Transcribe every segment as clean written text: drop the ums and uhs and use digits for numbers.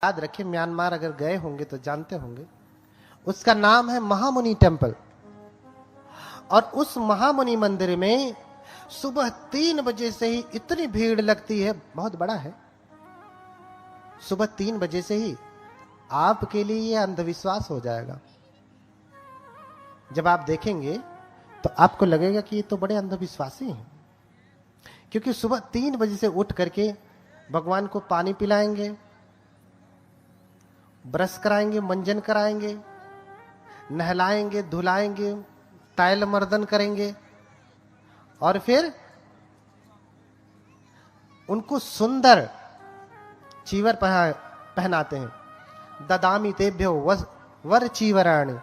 याद रखें, म्यांमार अगर गए होंगे तो जानते होंगे, उसका नाम है महामुनि टेम्पल। और उस महामुनि मंदिर में सुबह 3 बजे से ही इतनी भीड़ लगती है, बहुत बड़ा है। सुबह 3 बजे से ही आपके लिए यह अंधविश्वास हो जाएगा। जब आप देखेंगे तो आपको लगेगा कि ये तो बड़े अंधविश्वासी हैं, क्योंकि सुबह 3 बजे से उठ करके भगवान को पानी पिलाएंगे, ब्रश कराएंगे, मंजन कराएंगे, नहलाएंगे, धुलाएंगे, तैल मर्दन करेंगे और फिर उनको सुंदर चीवर पहनाते हैं। ददामी तेभ्यो वर चीवराणि,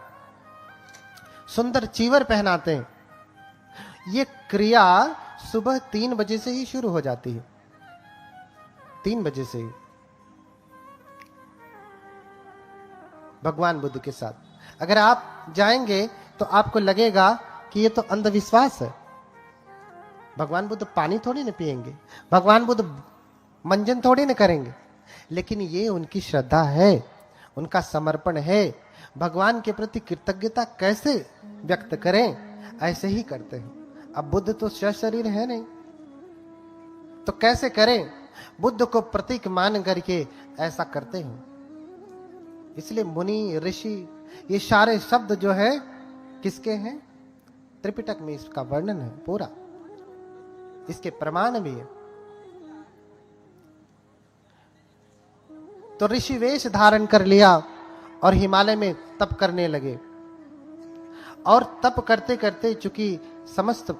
सुंदर चीवर पहनाते हैं। ये क्रिया सुबह 3 बजे से ही शुरू हो जाती है। 3 बजे से ही भगवान बुद्ध के साथ अगर आप जाएंगे तो आपको लगेगा कि ये तो अंधविश्वास है। भगवान बुद्ध पानी थोड़ी न पिएंगे, भगवान बुद्ध मंजन थोड़ी न करेंगे, लेकिन ये उनकी श्रद्धा है, उनका समर्पण है। भगवान के प्रति कृतज्ञता कैसे व्यक्त करें, ऐसे ही करते हैं। अब बुद्ध तो शरीर है नहीं, तो कैसे करें? बुद्ध को प्रतीक मान करके ऐसा करते हैं। इसलिए मुनि, ऋषि, ये सारे शब्द जो है किसके हैं? त्रिपिटक में इसका वर्णन है पूरा, इसके प्रमाण भी है। तो ऋषि वेश धारण कर लिया और हिमालय में तप करने लगे। और तप करते करते चूंकि समस्त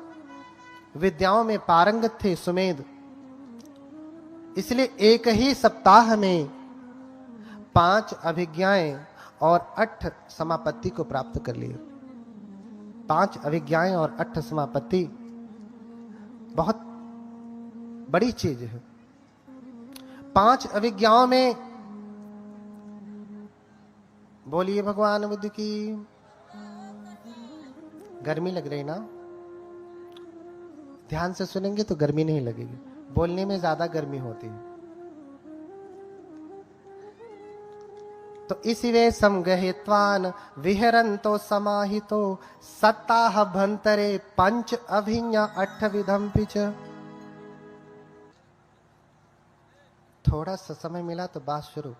विद्याओं में पारंगत थे सुमेध, इसलिए एक ही सप्ताह में 5 अभिज्ञाएं और 8 समापत्ति को प्राप्त कर लिए। 5 अभिज्ञाएं और 8 समापत्ति बहुत बड़ी चीज है। 5 अभिज्ञाओं में बोलिए भगवान बुद्ध की। गर्मी लग रही ना? ध्यान से सुनेंगे तो गर्मी नहीं लगेगी, बोलने में ज्यादा गर्मी होती है। तो इसी वे समगहित्वान विहरन्तो समाहितो सत्ताह भंतरे 5 अभिज्ञा 8 विधम पिच। थोड़ा सा समय मिला तो बात शुरू।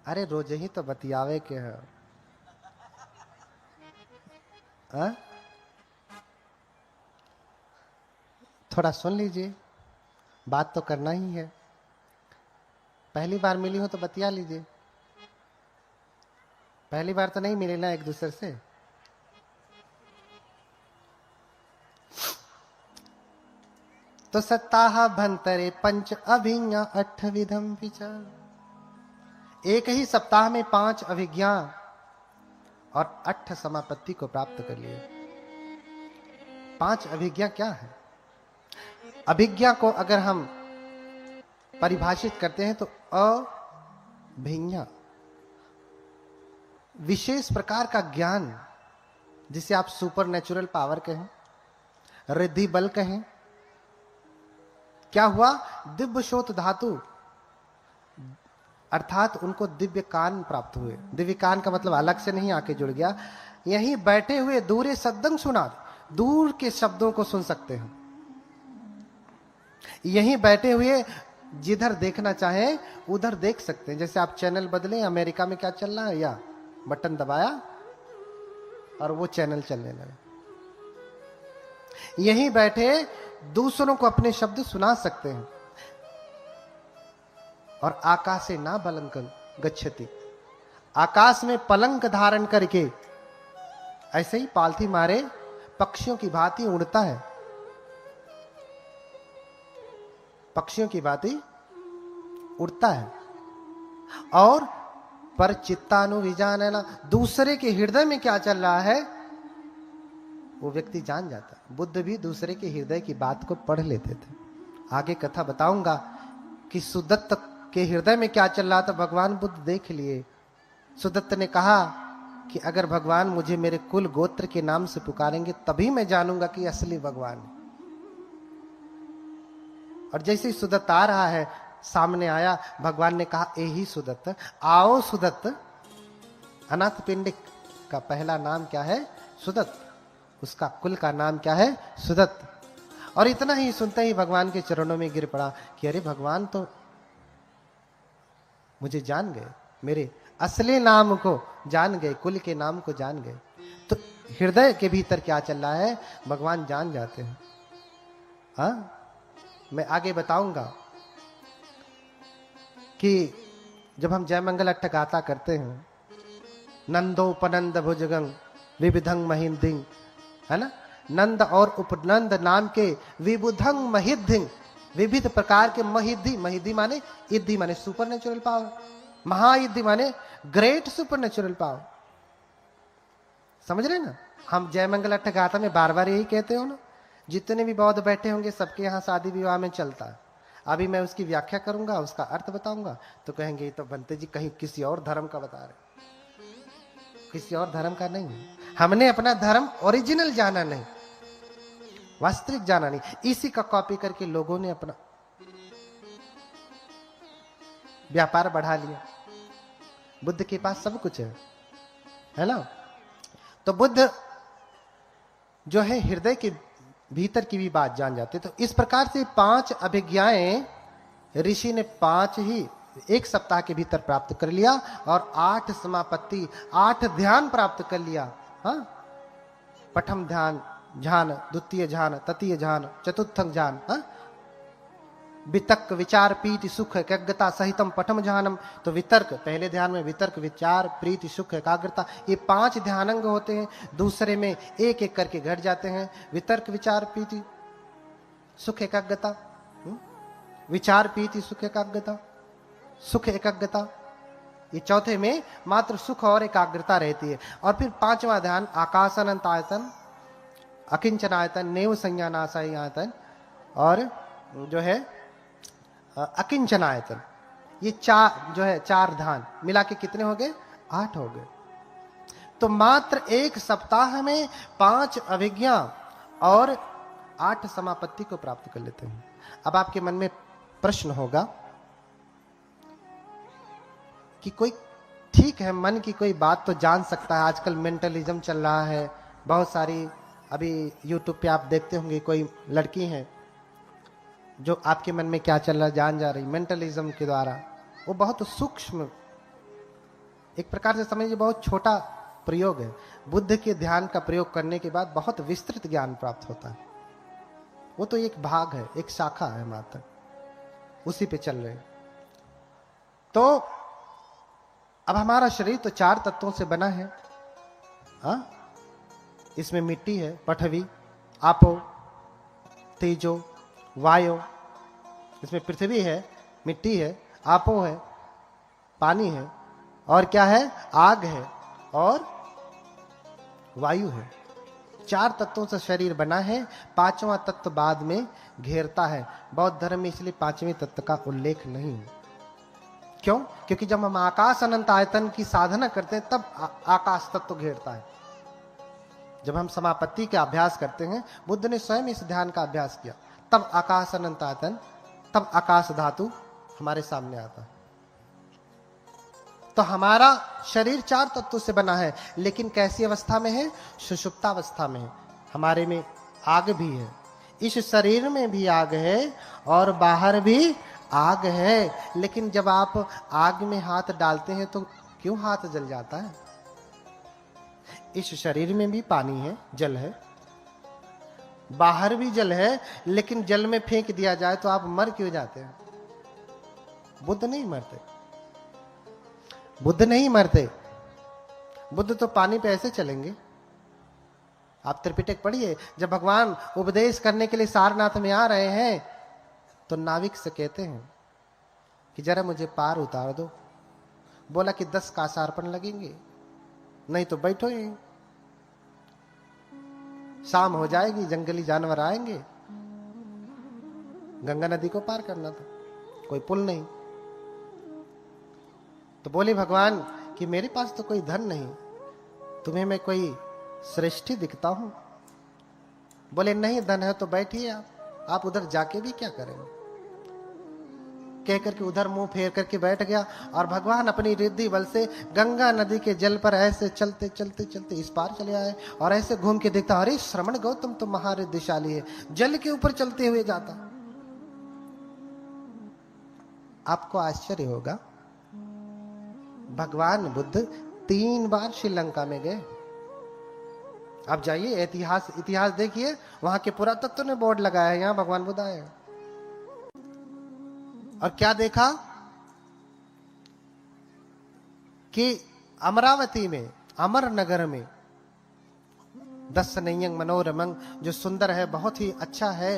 अरे रोज ही तो बतियावे के है। थोड़ा सुन लीजिए, बात तो करना ही है। पहली बार मिली हो तो बतिया लीजिए। पहली बार तो नहीं मिले ना एक दूसरे से। तो सत्ताह भंतरे 5 अभिज्ञा 8 विधम विचार। एक ही सप्ताह में 5 अभिज्ञा और 8 समापत्ति को प्राप्त कर लिए। 5 अभिज्ञा क्या है? अभिज्ञा को अगर हम परिभाषित करते हैं तो अभिज्ञा, विशेष प्रकार का ज्ञान, जिसे आप सुपर नेचुरल पावर कहें, रिद्धि बल कहें। क्या हुआ? दिव्य शोत धातु, अर्थात उनको दिव्य कान प्राप्त हुए। दिव्य कान का मतलब अलग से नहीं आके जुड़ गया, यहीं बैठे हुए दूरे सद्दंग सुना, दूर के शब्दों को सुन सकते हैं। यहीं बैठे हुए जिधर देखना चाहे उधर देख सकते हैं। जैसे आप चैनल बदले, अमेरिका में क्या चल रहा है, या बटन दबाया और वो चैनल चलने लगा। यहीं बैठे दूसरों को अपने शब्द सुना सकते हैं। और आकाशे ना बलंक गच्छति, आकाश में पलंक धारण करके ऐसे ही पालथी मारे पक्षियों की भांति उड़ता है। पक्षियों की भांति उड़ता है। और पर चित्तानुविजानना, दूसरे के हृदय में क्या चल रहा है वो व्यक्ति जान जाता है। बुद्ध भी दूसरे के हृदय की बात को पढ़ लेते थे। आगे कथा बताऊंगा कि सुदत्त के हृदय में क्या चल रहा था, भगवान बुद्ध देख लिए। सुदत्त ने कहा कि अगर भगवान मुझे मेरे कुल गोत्र के नाम से पुकारेंगे तभी मैं जानूंगा कि असली भगवान है। और जैसे ही सुदत्त आ रहा है सामने आया। भगवान ने कहा, ए ही सुदत्त, आओ सुदत्त। अनाथ पिंडिक का पहला नाम क्या है? सुदत्त। उसका कुल का नाम क्या है? सुदत्त। और इतना ही सुनते ही भगवान के चरणों में गिर पड़ा कि अरे भगवान तो मुझे जान गए, मेरे असली नाम को जान गए, कुल के नाम को जान गए। तो हृदय के भीतर क्या चल रहा है भगवान जान जाते हैं। हाँ, मैं आगे बताऊंगा कि जब हम जय मंगल अट्ठ गाथा करते हैं, नंदोपनंद भुजगं विविधंग महिंदिंग, है ना, नंद और उपनंद नाम के विबुधंग महिधिंग, विविध प्रकार के महिधि, महिधि माने इद्धि माने सुपर नेचुरल पावर, महाइद्धि माने ग्रेट सुपर नेचुरल पावर। समझ रहे ना? हम जय मंगल अट्ठ गाथा में बार बार यही कहते हो ना, जितने भी बौद्ध बैठे होंगे सबके यहाँ शादी विवाह में चलता है। अभी मैं उसकी व्याख्या करूंगा, उसका अर्थ बताऊंगा, तो कहेंगे ये तो बनते जी कहीं किसी और धर्म का बता रहे, किसी और धर्म का नहीं। हमने अपना धर्म ओरिजिनल जाना नहीं, वास्तविक जाना नहीं, इसी का कॉपी करके लोगों ने अपना व्यापार बढ़ा लिया। बुद्ध के पास सब कुछ है ना? तो बुद्ध जो है हृदय के भीतर की भी बात जान जाते। तो इस प्रकार से 5 अभिज्ञाएं ऋषि ने 5 ही 1 सप्ताह के भीतर प्राप्त कर लिया, और 8 समापत्ति, 8 ध्यान प्राप्त कर लिया। हाँ, प्रथम ध्यान ध्यान, द्वितीय ध्यान, तृतीय ध्यान, चतुर्थ ध्यान, हाँ, वितर्क विचार प्रीति सुख एकाग्रता सहितम प्रथम ध्यानम। तो वितर्क, पहले ध्यान में वितर्क विचार प्रीति सुख एकाग्रता, ये 5 ध्यानांग होते हैं। दूसरे में एक एक करके घट जाते हैं। वितर्क विचार प्रीति सुख एकाग्रता, विचार प्रीति सुख एकाग्रता, सुख एकाग्रता, ये चौथे में मात्र सुख और एकाग्रता रहती है। और फिर 5वां ध्यान आकाशानंत आयतन, अकिंचन आयतन, नेव संज्ञानाशय आयतन, और जो है अकिंचन आयतन। ये 4 जो है 4 ध्यान मिला के कितने हो गए? 8 हो गए। तो मात्र 1 सप्ताह में 5 अभिज्ञा और 8 समापत्ति को प्राप्त कर लेते हैं। अब आपके मन में प्रश्न होगा कि कोई, ठीक है, मन की कोई बात तो जान सकता है, आजकल मेंटलिज्म चल रहा है बहुत सारी। अभी यूट्यूब पे आप देखते होंगे, कोई लड़की है जो आपके मन में क्या चल रहा है जान जा रही मेंटलिज्म के द्वारा। वो बहुत सूक्ष्म, एक प्रकार से समझिए बहुत छोटा प्रयोग है। बुद्ध के ध्यान का प्रयोग करने के बाद बहुत विस्तृत ज्ञान प्राप्त होता है। वो तो एक भाग है, एक शाखा है मात्र, उसी पे चल रहे। तो अब हमारा शरीर तो 4 तत्वों से बना है। हाँ, इसमें मिट्टी है, पृथ्वी, आपो, तेजो, वायु। इसमें पृथ्वी है, मिट्टी है, आपो है, पानी है, और क्या है? आग है, और वायु है। 4 तत्वों से शरीर बना है। 5वां तत्व बाद में घेरता है। बौद्ध धर्म में इसलिए 5वें तत्व का उल्लेख नहीं है। क्यों? क्योंकि जब हम आकाश अनंत आयतन की साधना करते हैं तब आकाश तत्व घेरता है। जब हम समापत्ति का अभ्यास करते हैं, बुद्ध ने स्वयं इस ध्यान का अभ्यास किया, तब आकाश अनंत आयतन, तब आकाश धातु हमारे सामने आता है। तो हमारा शरीर 4 तत्वों से बना है, लेकिन कैसी अवस्था में है? सुषुप्तावस्था में है। हमारे में आग भी है, इस शरीर में भी आग है और बाहर भी आग है। लेकिन जब आप आग में हाथ डालते हैं तो क्यों हाथ जल जाता है? इस शरीर में भी पानी है, जल है, बाहर भी जल है, लेकिन जल में फेंक दिया जाए तो आप मर क्यों जाते हैं? बुद्ध नहीं मरते, बुद्ध नहीं मरते। बुद्ध तो पानी पे ऐसे चलेंगे। आप त्रिपिटक पढ़िए, जब भगवान उपदेश करने के लिए सारनाथ में आ रहे हैं तो नाविक से कहते हैं कि जरा मुझे पार उतार दो। बोला कि 10 कासार्पण लगेंगे, नहीं तो बैठो ही। शाम हो जाएगी, जंगली जानवर आएंगे, गंगा नदी को पार करना था, कोई पुल नहीं। तो बोले भगवान कि मेरे पास तो कोई धन नहीं, तुम्हें मैं कोई श्रेष्ठी दिखता हूं? बोले नहीं, धन है तो बैठिए आप उधर जाके भी क्या करेंगे? कहकर के उधर मुंह फेर करके बैठ गया और भगवान अपनी रिद्धि बल से गंगा नदी के जल पर ऐसे चलते चलते चलते इस पार चले आए और ऐसे घूम के देखता, अरे श्रवण गौतम तो महारिद्धिशाली है, जल के ऊपर चलते हुए जाता। आपको आश्चर्य होगा, भगवान बुद्ध 3 बार श्रीलंका में गए। आप जाइए, इतिहास देखिए, वहां के पुरातत्व ने बोर्ड लगाया है, यहां भगवान बुद्ध आए। और क्या देखा कि अमरावती में, अमरनगर में, दर्शनीयं मनोरमं, जो सुंदर है, बहुत ही अच्छा है,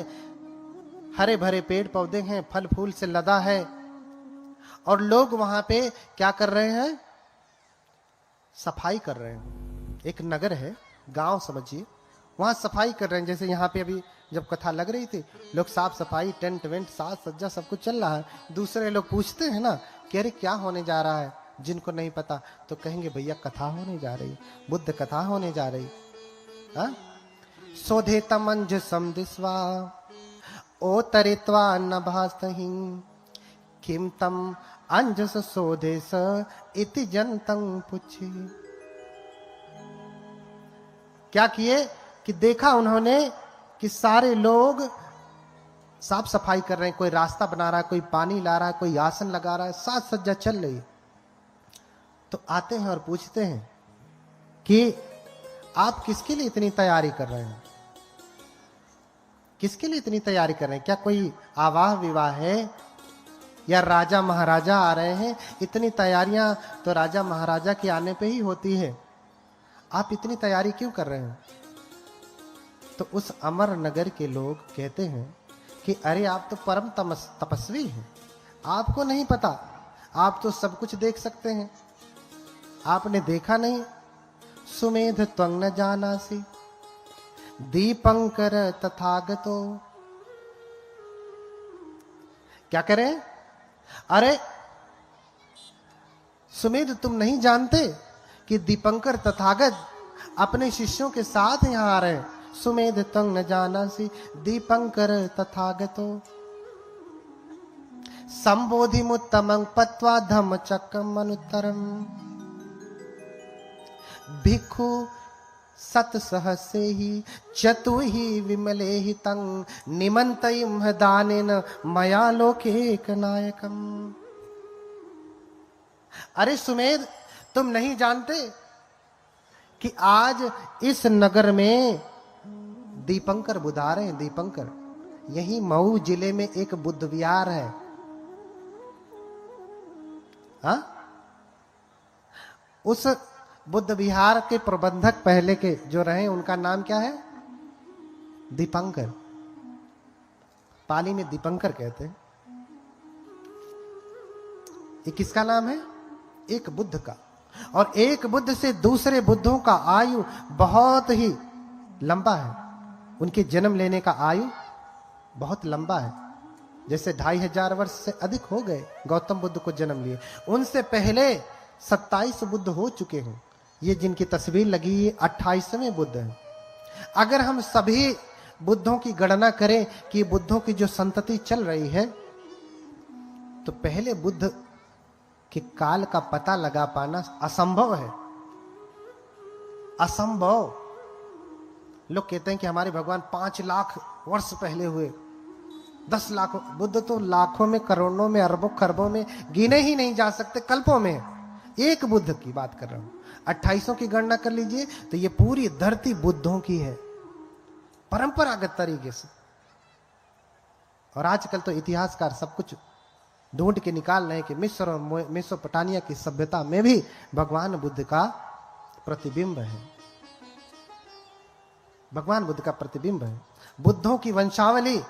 हरे भरे पेड़ पौधे हैं, फल फूल से लदा है, और लोग वहां पे क्या कर रहे हैं? सफाई कर रहे हैं। एक नगर है, गांव समझिए, वहां सफाई कर रहे हैं। जैसे यहाँ पे अभी जब कथा लग रही थी, लोग साफ सफाई, टेंट वेंट, साज सज्जा सब कुछ चल रहा है। दूसरे लोग पूछते हैं ना कि अरे क्या होने जा रहा है, जिनको नहीं पता तो कहेंगे भैया कथा होने जा रही, बुद्ध कथा होने जा रही। सोधेतम अंजसम दिस्वा ओ तरित्वा न भास्तहि किम तम अंजस सोधेस इति जनतं पुछे। क्या किए कि देखा उन्होंने कि सारे लोग साफ सफाई कर रहे हैं, कोई रास्ता बना रहा है, कोई पानी ला रहा है, कोई आसन लगा रहा है, साज सज्जा चल रही। तो आते हैं और पूछते हैं कि आप किसके लिए इतनी तैयारी कर रहे हैं? किसके लिए इतनी तैयारी कर रहे हैं? क्या कोई आवाह विवाह है या राजा महाराजा आ रहे हैं? इतनी तैयारियां तो राजा महाराजा के आने पे ही होती है, आप इतनी तैयारी क्यों कर रहे हैं? तो उस अमर नगर के लोग कहते हैं कि अरे आप तो परम तपस्वी हैं, आपको नहीं पता, आप तो सब कुछ देख सकते हैं, आपने देखा नहीं। सुमेध त्वं न जानासि दीपंकर तथागतो। क्या करें? अरे सुमेध तुम नहीं जानते कि दीपंकर तथागत अपने शिष्यों के साथ यहां आ रहे हैं। सुमेध त्वं न जानासि दीपंकर तथागतो संबोधिमुत्तमं पत्वा धम्मचक्रम अनुत्तरम भिक्षु सतसहसे ही चतु ही विमले ही तंग निमंतयिम दानेन मया लोके नायकम। अरे सुमेध, तुम नहीं जानते कि आज इस नगर में दीपंकर बुद्ध आ रहे हैं। दीपंकर, यही मऊ जिले में एक बुद्ध विहार है। हा? उस बुद्ध विहार के प्रबंधक पहले के जो रहे, उनका नाम क्या है? दीपंकर। पाली में दीपंकर कहते हैं। ये किसका नाम है? एक बुद्ध का। और एक बुद्ध से दूसरे बुद्धों का आयु बहुत ही लंबा है। उनके जन्म लेने का आयु बहुत लंबा है। जैसे 2500 वर्ष से अधिक हो गए गौतम बुद्ध को जन्म लिए, उनसे पहले 27 बुद्ध हो चुके हैं। ये जिनकी तस्वीर लगी है 28वें बुद्ध है। अगर हम सभी बुद्धों की गणना करें कि बुद्धों की जो संतति चल रही है, तो पहले बुद्ध के काल का पता लगा पाना असंभव है। असंभव। लोग कहते हैं कि हमारे भगवान 5 लाख वर्ष पहले हुए, 10 लाख। बुद्ध तो लाखों में, करोड़ों में, अरबों खरबों में गिने ही नहीं जा सकते, कल्पों में। एक बुद्ध की बात कर रहा हूं। 2800 की गणना कर लीजिए तो ये पूरी धरती बुद्धों की है, परंपरागत तरीके से। और आजकल तो इतिहासकार सब कुछ ढूंढ के निकाल रहे हैं कि मिस्र और मेसोपोटामिया की सभ्यता में भी भगवान बुद्ध का प्रतिबिंब है। भगवान बुद्ध का प्रतिबिंब है। बुद्धों की वंशावली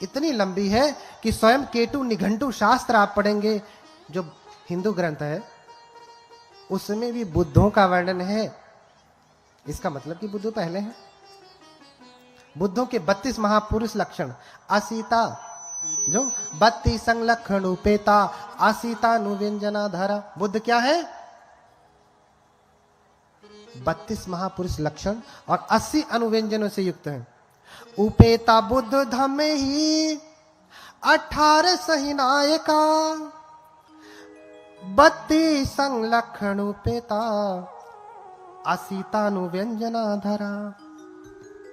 इतनी लंबी है कि स्वयं केटु निघंटु शास्त्र आप पढ़ेंगे, जो हिंदू ग्रंथ है, उसमें भी बुद्धों का वर्णन है। इसका मतलब कि बुद्ध पहले हैं। बुद्धों के 32 महापुरुष लक्षण। असीता, जो 32 संलक्षण उपेता, असीता नुव्यंजनाधारा। बुद्ध क्या है? 32 महापुरुष लक्षण और 80 अनुव्यंजनों से युक्त हैं। उपेता बुद्ध धम्मे ही 18 सहिनायका 32 संलक्षण उपेता असीतानु व्यंजना धरा।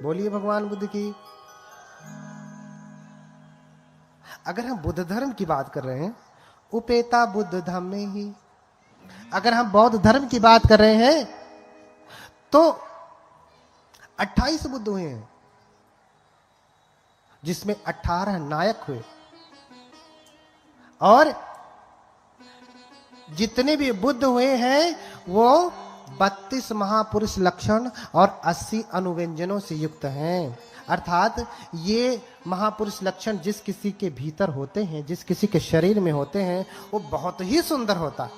बोलिए भगवान बुद्ध की। अगर हम बुद्ध धर्म की बात कर रहे हैं, उपेता बुद्ध धम्म में ही। अगर हम बौद्ध धर्म की बात कर रहे हैं तो 28 बुद्ध हुए हैं, जिसमें 18 नायक हुए, और जितने भी बुद्ध हुए हैं वो 32 महापुरुष लक्षण और 80 अनुव्यंजनों से युक्त हैं। अर्थात ये महापुरुष लक्षण जिस किसी के भीतर होते हैं, जिस किसी के शरीर में होते हैं, वो बहुत ही सुंदर होता है,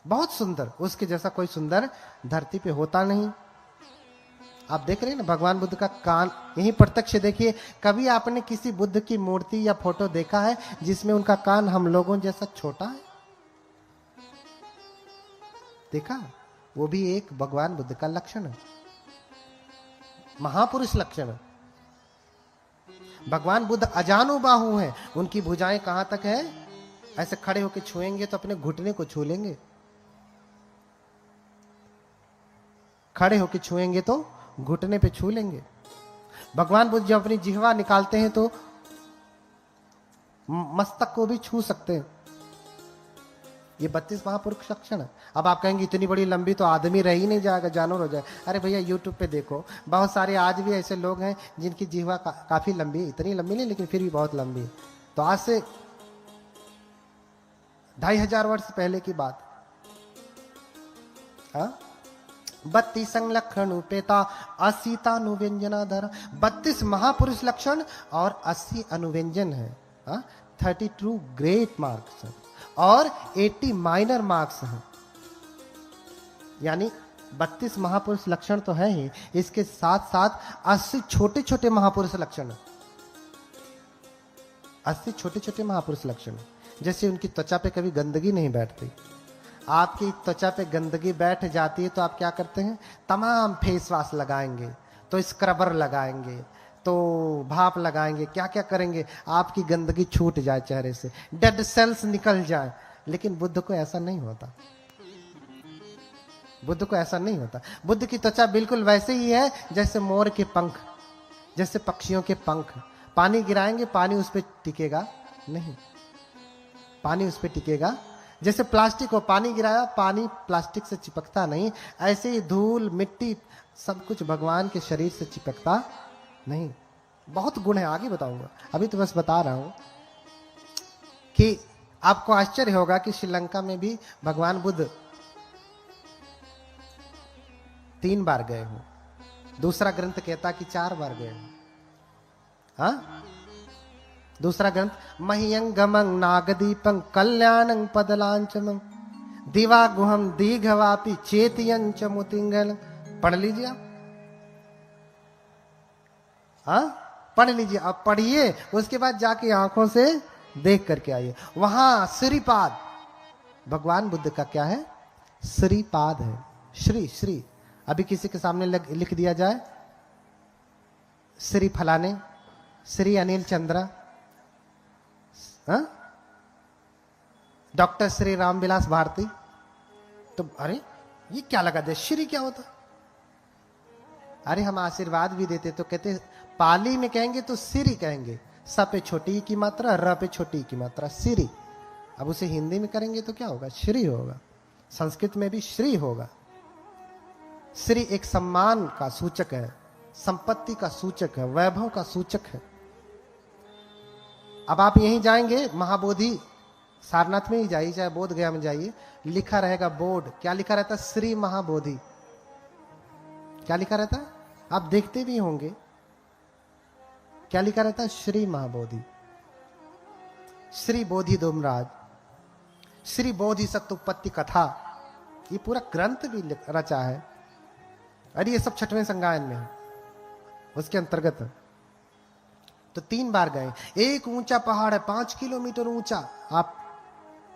बहुत सुंदर। उसके जैसा कोई सुंदर धरती पे होता नहीं। आप देख रहे हैं ना भगवान बुद्ध का कान, यही प्रत्यक्ष देखिए। कभी आपने किसी बुद्ध की मूर्ति या फोटो देखा है जिसमें उनका कान हम लोगों जैसा छोटा है? देखा? वो भी एक भगवान बुद्ध का लक्षण है, महापुरुष लक्षण। भगवान बुद्ध अजानुबाहु हैं। उनकी भुजाएं कहां तक है? ऐसे खड़े होकर छुएंगे तो अपने घुटने को छू लेंगे, खड़े होकर छुएंगे तो घुटने पे छू लेंगे। भगवान बुद्ध जब अपनी जिह्वा निकालते हैं तो मस्तक को भी छू सकते हैं। ये 32 महापुरुष लक्षण है। अब आप कहेंगे इतनी बड़ी लंबी तो आदमी रह ही नहीं जाएगा, जानवर हो जाए। अरे भैया यूट्यूब पे देखो, बहुत सारे आज भी ऐसे लोग हैं जिनकी जिह्वा काफी लंबी है, इतनी लंबी नहीं लेकिन फिर भी बहुत लंबी है। तो आज से 2500 वर्ष पहले की बात। 32 संलक्षण उपेता असीता अनुव्यंजना धरा। 32 महापुरुष लक्षण और 80 अनुव्यंजन है। 32 ग्रेट मार्क्स और 80 माइनर मार्क्स हैं। यानी 32 महापुरुष लक्षण तो है ही, इसके साथ साथ 80 छोटे छोटे महापुरुष लक्षण, 80 छोटे छोटे महापुरुष लक्षण। जैसे उनकी त्वचा पे कभी गंदगी नहीं बैठती। आपकी त्वचा पे गंदगी बैठ जाती है तो आप क्या करते हैं? तमाम फेस वॉश लगाएंगे, तो स्क्रबर लगाएंगे, तो भाप लगाएंगे, क्या क्या करेंगे, आपकी गंदगी छूट जाए चेहरे से, डेड सेल्स निकल जाए। लेकिन बुद्ध को ऐसा नहीं होता। बुद्ध को ऐसा नहीं होता। बुद्ध की त्वचा बिल्कुल वैसे ही है जैसे मोर के पंख, जैसे पक्षियों के पंख। पानी गिराएंगे, पानी उस पर टिकेगा नहीं, पानी उस पर टिकेगा। जैसे प्लास्टिक को पानी गिराया, पानी प्लास्टिक से चिपकता नहीं, ऐसे ही धूल मिट्टी सब कुछ भगवान के शरीर से चिपकता नहीं। बहुत गुण है, आगे बताऊंगा, अभी तो बस बता रहा हूं कि आपको आश्चर्य होगा कि श्रीलंका में भी भगवान बुद्ध 3 बार गए हो। दूसरा ग्रंथ कहता कि 4 बार गए हो। हाँ, दूसरा ग्रंथ मह्यंगमं नागदीपं कल्याणं पदलांचमं दिवा गुहम दीघवापि चेतियंच मुतिंगल। पढ़ लीजिए आप। हाँ, पढ़ लीजिए, आप पढ़िए, उसके बाद जाके आंखों से देख करके आइए। वहां श्रीपाद, भगवान बुद्ध का क्या है? श्रीपाद है। श्री श्री अभी किसी के सामने लिख दिया जाए श्री फलाने, श्री अनिल चंद्रा, डॉक्टर श्री रामविलास भारती, तो अरे ये क्या लगा दे, श्री क्या होता? अरे हम आशीर्वाद भी देते तो कहते पाली में कहेंगे तो सिरी कहेंगे, स पे छोटी की मात्रा, र पे छोटी की मात्रा, सिरी। अब उसे हिंदी में करेंगे तो क्या होगा? श्री होगा। संस्कृत में भी श्री होगा। श्री एक सम्मान का सूचक है, संपत्ति का सूचक है, वैभव का सूचक है। अब आप यहीं जाएंगे महाबोधि, सारनाथ में ही जाइए, चाहे बोध गया में जाइए, लिखा रहेगा बोर्ड, क्या लिखा रहता है? श्री महाबोधि। क्या लिखा रहता है? आप देखते भी होंगे, क्या लिखा रहता है? श्री महाबोधि, श्री बोधि धूमराज, श्री बोधि सत्युत्पत्ति कथा। ये पूरा ग्रंथ भी रचा है। अरे ये सब 6वें संगायन में है, उसके अंतर्गत है। तो 3 बार गए। एक ऊंचा पहाड़ है, 5 किलोमीटर ऊंचा, आप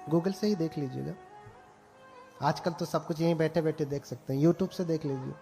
गूगल से ही देख लीजिएगा। आजकल तो सब कुछ यहीं बैठे बैठे देख सकते हैं, यूट्यूब से देख लीजिए।